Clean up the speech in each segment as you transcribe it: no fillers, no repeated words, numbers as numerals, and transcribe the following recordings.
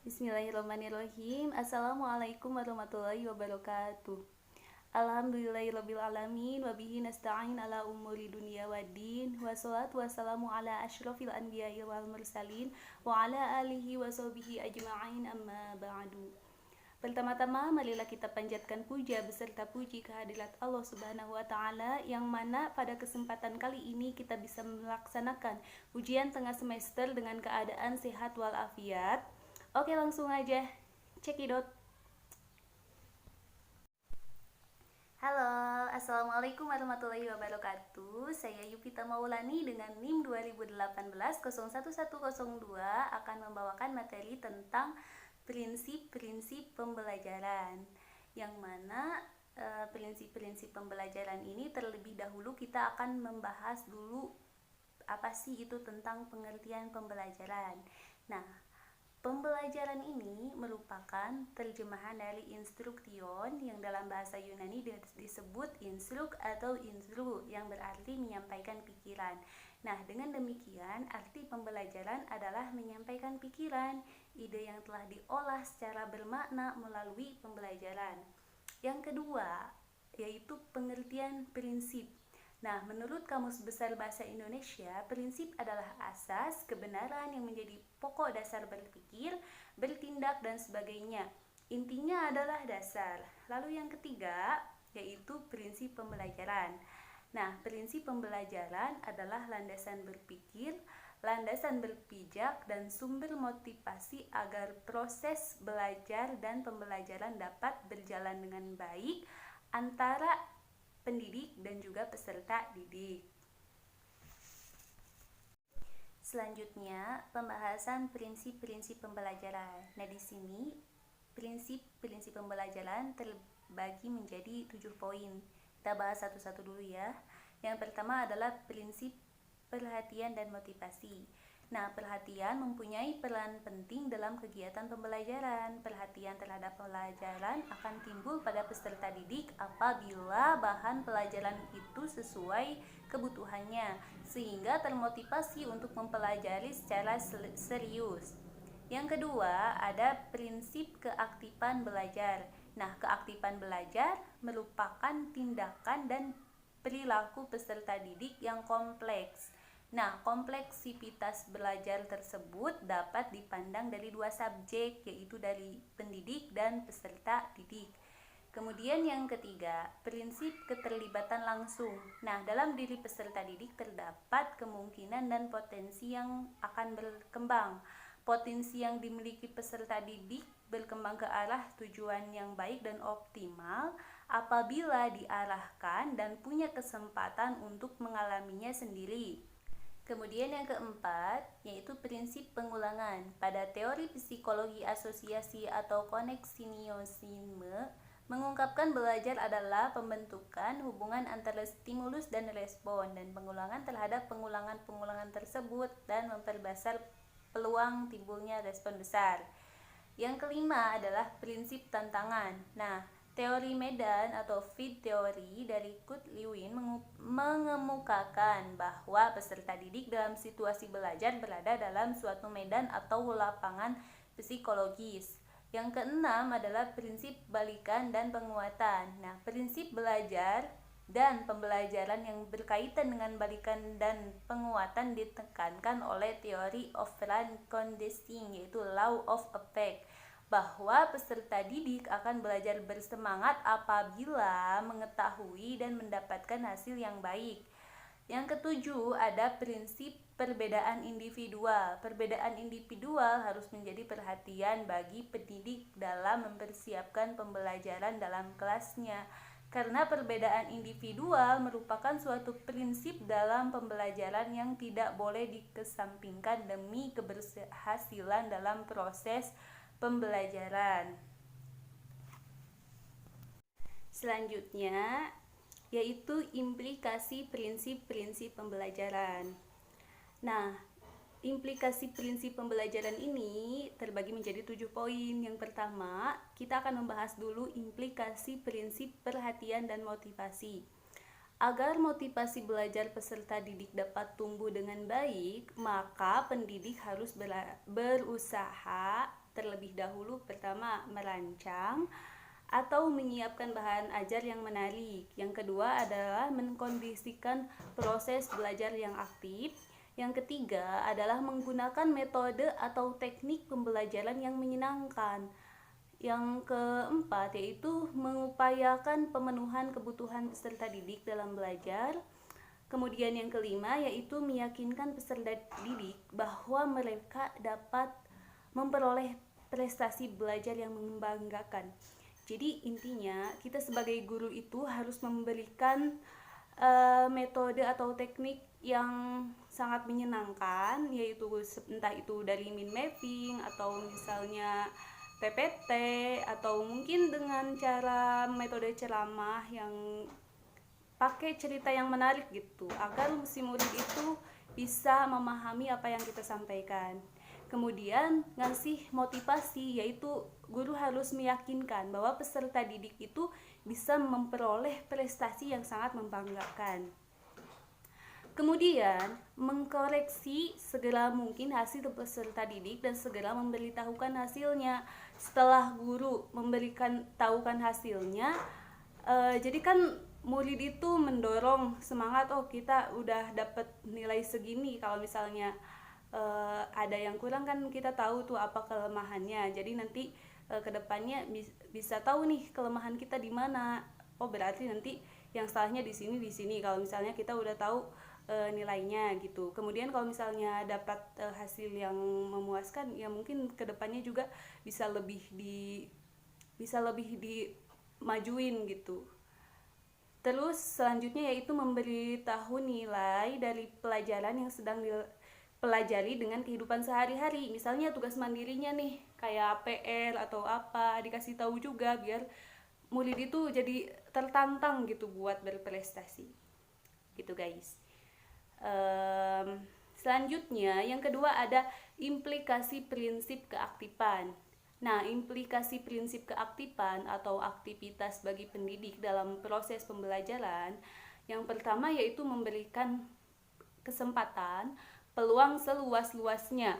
Bismillahirrahmanirrahim. Assalamualaikum warahmatullahi wabarakatuh. Alhamdulillahirabbil alamin wa bihi nasta'in ala umuri dunya waddin. Wassalatu wassalamu ala asyrofil anbiya'i wal mursalin wa ala alihi wa sahbihi ajma'in amma ba'du. Pertama-tama marilah kita panjatkan puja beserta puji kehadirat Allah Subhanahu wa taala yang mana pada kesempatan kali ini kita bisa melaksanakan ujian tengah semester dengan keadaan sehat walafiat. Oke, langsung aja. Cekidot. Halo, Assalamualaikum warahmatullahi wabarakatuh. Saya Yupita Maulani dengan NIM 2018-01102 akan membawakan materi tentang prinsip-prinsip pembelajaran. Yang mana prinsip-prinsip pembelajaran ini terlebih dahulu kita akan membahas dulu apa sih itu tentang pengertian pembelajaran. Nah, pembelajaran ini merupakan terjemahan dari instruktion yang dalam bahasa Yunani disebut instruk atau instru yang berarti menyampaikan pikiran. Nah, dengan demikian arti pembelajaran adalah menyampaikan pikiran, ide yang telah diolah secara bermakna melalui pembelajaran. Yang kedua, yaitu pengertian prinsip. Nah, menurut Kamus Besar Bahasa Indonesia, prinsip adalah asas, kebenaran yang menjadi pokok dasar berpikir, bertindak, dan sebagainya. Intinya adalah dasar. Lalu yang ketiga, yaitu prinsip pembelajaran. Nah, prinsip pembelajaran adalah landasan berpikir, landasan berpijak, dan sumber motivasi agar proses belajar dan pembelajaran dapat berjalan dengan baik antara pendidik dan juga peserta didik. Selanjutnya, pembahasan prinsip-prinsip pembelajaran. Nah, di sini prinsip-prinsip pembelajaran terbagi menjadi 7 poin. Kita bahas satu-satu dulu ya. Yang pertama adalah prinsip perhatian dan motivasi. Nah, perhatian mempunyai peran penting dalam kegiatan pembelajaran. Perhatian terhadap pelajaran akan timbul pada peserta didik apabila bahan pelajaran itu sesuai kebutuhannya, sehingga termotivasi untuk mempelajari secara serius. Yang kedua, ada prinsip keaktifan belajar. Nah, keaktifan belajar merupakan tindakan dan perilaku peserta didik yang kompleks. Nah, kompleksitas belajar tersebut dapat dipandang dari dua subjek, yaitu dari pendidik dan peserta didik. Kemudian yang ketiga, prinsip keterlibatan langsung. Nah, dalam diri peserta didik terdapat kemungkinan dan potensi yang akan berkembang. Potensi yang dimiliki peserta didik berkembang ke arah tujuan yang baik dan optimal apabila diarahkan dan punya kesempatan untuk mengalaminya sendiri. Kemudian yang keempat, yaitu prinsip pengulangan. Pada teori psikologi asosiasi atau koneksiosisme, mengungkapkan belajar adalah pembentukan hubungan antara stimulus dan respon, dan pengulangan terhadap pengulangan-pengulangan tersebut dan memperbesar peluang timbulnya respon besar. Yang kelima adalah prinsip tantangan. Nah, teori medan atau field theory dari Kurt Lewin mengemukakan bahwa peserta didik dalam situasi belajar berada dalam suatu medan atau lapangan psikologis. Yang keenam adalah prinsip balikan dan penguatan. Nah, prinsip belajar dan pembelajaran yang berkaitan dengan balikan dan penguatan ditekankan oleh teori operant conditioning, yaitu law of effect, bahwa peserta didik akan belajar bersemangat apabila mengetahui dan mendapatkan hasil yang baik. Yang ketujuh, ada prinsip perbedaan individual. Perbedaan individual harus menjadi perhatian bagi pendidik dalam mempersiapkan pembelajaran dalam kelasnya, karena perbedaan individual merupakan suatu prinsip dalam pembelajaran yang tidak boleh dikesampingkan demi keberhasilan dalam proses pembelajaran. Selanjutnya, yaitu implikasi prinsip-prinsip pembelajaran. Nah, implikasi prinsip pembelajaran ini terbagi menjadi 7 poin. Yang pertama, kita akan membahas dulu implikasi prinsip perhatian dan motivasi. Agar motivasi belajar peserta didik dapat tumbuh dengan baik, maka pendidik harus berusaha terlebih dahulu. Pertama, merancang atau menyiapkan bahan ajar yang menarik. Yang kedua adalah mengkondisikan proses belajar yang aktif. Yang ketiga adalah menggunakan metode atau teknik pembelajaran yang menyenangkan. Yang keempat yaitu mengupayakan pemenuhan kebutuhan peserta didik dalam belajar. Kemudian yang kelima yaitu meyakinkan peserta didik bahwa mereka dapat memperoleh prestasi belajar yang membanggakan. Jadi intinya kita sebagai guru itu harus memberikan metode atau teknik yang sangat menyenangkan, yaitu entah itu dari mind mapping atau misalnya PPT atau mungkin dengan cara metode ceramah yang pakai cerita yang menarik gitu, agar si murid itu bisa memahami apa yang kita sampaikan. Kemudian ngasih motivasi, yaitu guru harus meyakinkan bahwa peserta didik itu bisa memperoleh prestasi yang sangat membanggakan. Kemudian mengkoreksi segera mungkin hasil peserta didik dan segera memberitahukan hasilnya. Setelah guru memberikan tahukan hasilnya, jadi kan murid itu mendorong semangat, oh kita udah dapat nilai segini. Kalau misalnya ada yang kurang kan kita tahu tuh apa kelemahannya, jadi nanti kedepannya bisa tahu nih kelemahan kita di mana. Oh berarti nanti yang salahnya di sini kalau misalnya kita udah tahu nilainya gitu. Kemudian kalau misalnya dapat hasil yang memuaskan, ya mungkin kedepannya juga bisa lebih dimajuin gitu. Terus selanjutnya yaitu memberitahu nilai dari pelajaran yang sedang pelajari dengan kehidupan sehari-hari. Misalnya tugas mandirinya nih kayak PR atau apa, dikasih tahu juga biar murid itu jadi tertantang gitu buat berprestasi gitu guys. Selanjutnya yang kedua ada implikasi prinsip keaktifan. Nah, implikasi prinsip keaktifan atau aktivitas bagi pendidik dalam proses pembelajaran yang pertama yaitu memberikan kesempatan peluang seluas-luasnya.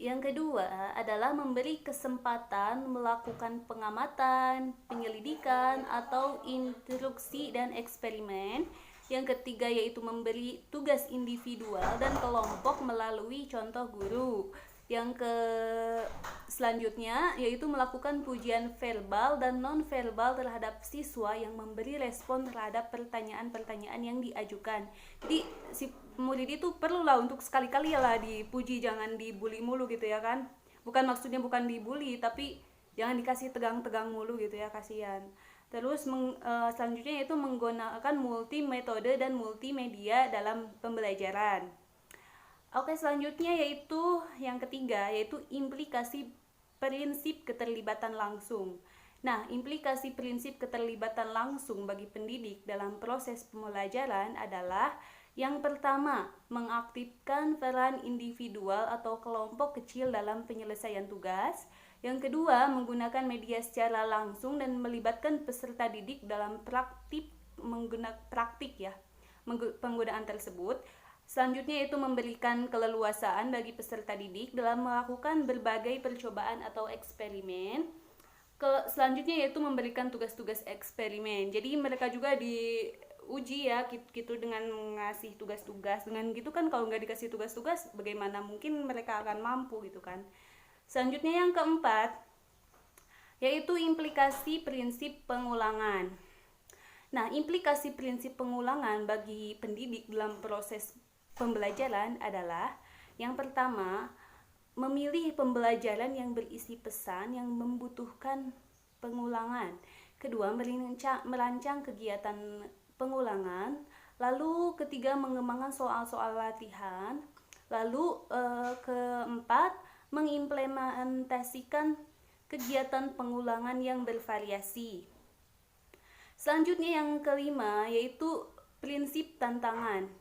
Yang kedua adalah memberi kesempatan melakukan pengamatan, penyelidikan, atau instruksi dan eksperimen. Yang ketiga yaitu memberi tugas individual dan kelompok melalui contoh guru. Yang selanjutnya yaitu melakukan pujian verbal dan non-verbal terhadap siswa yang memberi respon terhadap pertanyaan-pertanyaan yang diajukan. Jadi si murid itu perlulah untuk sekali-kali lah dipuji, jangan dibully mulu gitu ya kan. Maksudnya bukan dibully, tapi jangan dikasih tegang-tegang mulu gitu ya, kasihan. Terus selanjutnya yaitu menggunakan multi metode dan multimedia dalam pembelajaran. Oke, selanjutnya yaitu yang ketiga yaitu implikasi prinsip keterlibatan langsung. Nah, implikasi prinsip keterlibatan langsung bagi pendidik dalam proses pembelajaran adalah yang pertama, mengaktifkan peran individual atau kelompok kecil dalam penyelesaian tugas. Yang kedua, menggunakan media secara langsung dan melibatkan peserta didik dalam penggunaan tersebut. Selanjutnya yaitu memberikan keleluasaan bagi peserta didik dalam melakukan berbagai percobaan atau eksperimen. Selanjutnya yaitu memberikan tugas-tugas eksperimen. Jadi mereka juga diuji ya gitu dengan ngasih tugas-tugas. Dengan gitu kan kalau nggak dikasih tugas-tugas bagaimana mungkin mereka akan mampu gitu kan. Selanjutnya yang keempat yaitu implikasi prinsip pengulangan. Nah, implikasi prinsip pengulangan bagi pendidik dalam proses pembelajaran adalah yang pertama, memilih pembelajaran yang berisi pesan yang membutuhkan pengulangan. Kedua, merancang kegiatan pengulangan. Lalu ketiga, mengembangkan soal-soal latihan. Lalu keempat, mengimplementasikan kegiatan pengulangan yang bervariasi. Selanjutnya yang kelima yaitu prinsip tantangan.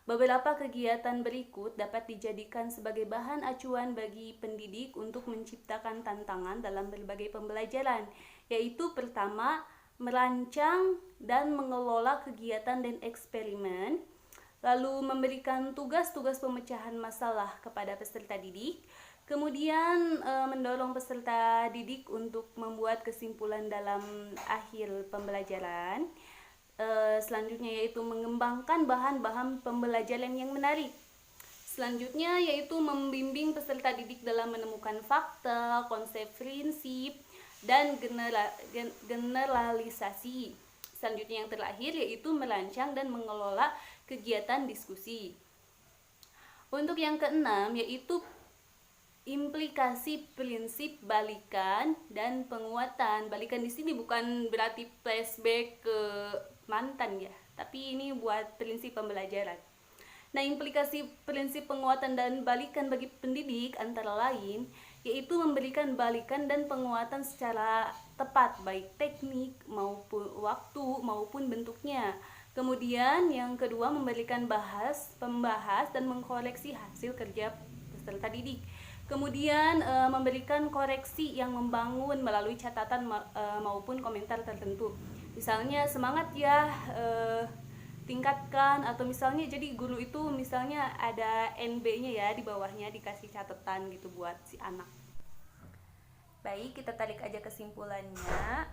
Beberapa kegiatan berikut dapat dijadikan sebagai bahan acuan bagi pendidik untuk menciptakan tantangan dalam berbagai pembelajaran, yaitu pertama, merancang dan mengelola kegiatan dan eksperimen, lalu memberikan tugas-tugas pemecahan masalah kepada peserta didik, Kemudian mendorong peserta didik untuk membuat kesimpulan dalam akhir pembelajaran. Selanjutnya yaitu mengembangkan bahan-bahan pembelajaran yang menarik. Selanjutnya yaitu membimbing peserta didik dalam menemukan fakta, konsep prinsip, dan generalisasi. Selanjutnya yang terakhir yaitu merancang dan mengelola kegiatan diskusi. Untuk yang keenam yaitu implikasi prinsip balikan dan penguatan. Balikan di sini bukan berarti flashback ke mantan ya, tapi ini buat prinsip pembelajaran. Nah, implikasi prinsip penguatan dan balikan bagi pendidik antara lain yaitu memberikan balikan dan penguatan secara tepat, baik teknik maupun waktu maupun bentuknya. Kemudian yang kedua, memberikan pembahas dan mengkoreksi hasil kerja peserta didik. Kemudian memberikan koreksi yang membangun melalui catatan maupun komentar tertentu. Misalnya semangat ya, tingkatkan, atau misalnya jadi guru itu misalnya ada NB-nya ya, di bawahnya dikasih catatan gitu buat si anak. Baik, kita tarik aja kesimpulannya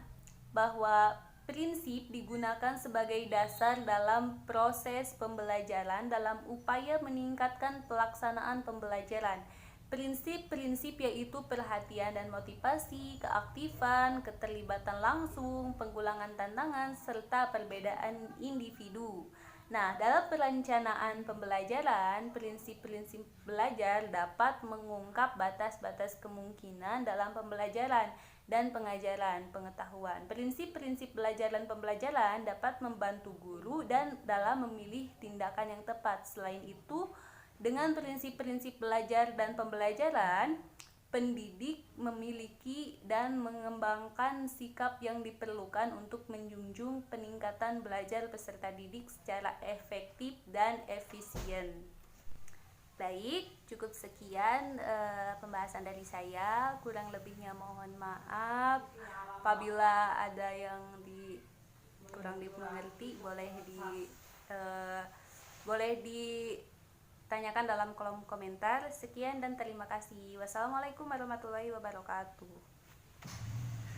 bahwa prinsip digunakan sebagai dasar dalam proses pembelajaran dalam upaya meningkatkan pelaksanaan pembelajaran. Prinsip-prinsip yaitu perhatian dan motivasi, keaktifan, keterlibatan langsung, penggulangan tantangan, serta perbedaan individu. Nah, dalam perencanaan pembelajaran, prinsip-prinsip belajar dapat mengungkap batas-batas kemungkinan dalam pembelajaran dan pengajaran pengetahuan. Prinsip-prinsip belajar dan pembelajaran dapat membantu guru dan dalam memilih tindakan yang tepat. Selain itu, dengan prinsip-prinsip belajar dan pembelajaran, pendidik memiliki dan mengembangkan sikap yang diperlukan untuk menjunjung peningkatan belajar peserta didik secara efektif dan efisien. Baik, cukup sekian pembahasan dari saya. Kurang lebihnya mohon maaf. Apabila ada yang kurang dimengerti, boleh ditanyakan dalam kolom komentar. Sekian dan terima kasih. Wassalamualaikum warahmatullahi wabarakatuh.